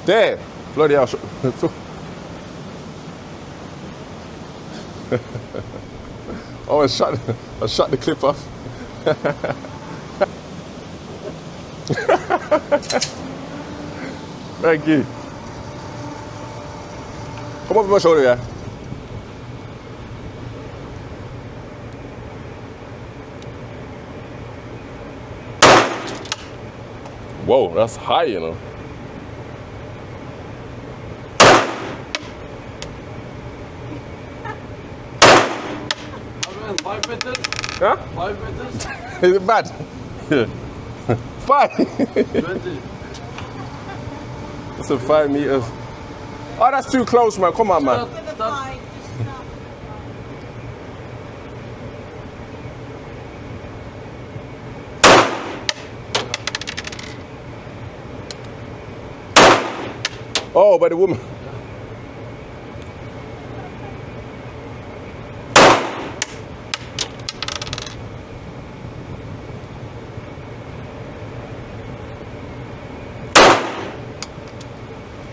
There. Bloody hell. Oh, I shut the clip off. Thank you. Come over my shoulder, yeah. Whoa, that's high, you know. Around 5 meters? Huh? 5 meters? Is it bad? 5. 20. That's a 5 meters. Oh, that's too close, man. Come on, man. Start. Oh, by the woman.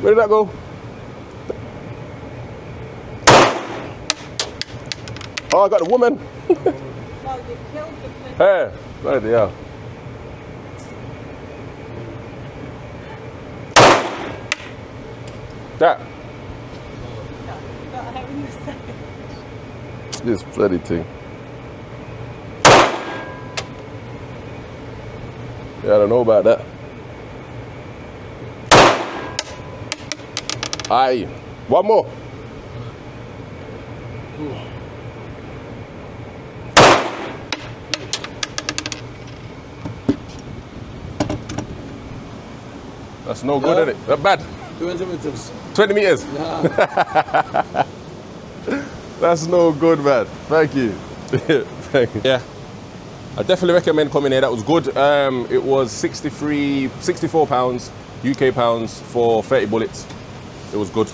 Where did that go? Oh, I got the woman. No, they killed the person. Hey, right there. That. Not having the second. This bloody thing. Yeah, I don't know about that. Aye. One more. That's no good, is it? That bad. 20 meters. 20 meters. Yeah. That's no good, man. Thank you. Thank you. Yeah. I definitely recommend coming here. That was good. It was 64 pounds, UK pounds for 30 bullets. It was good.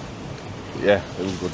Yeah, it was good.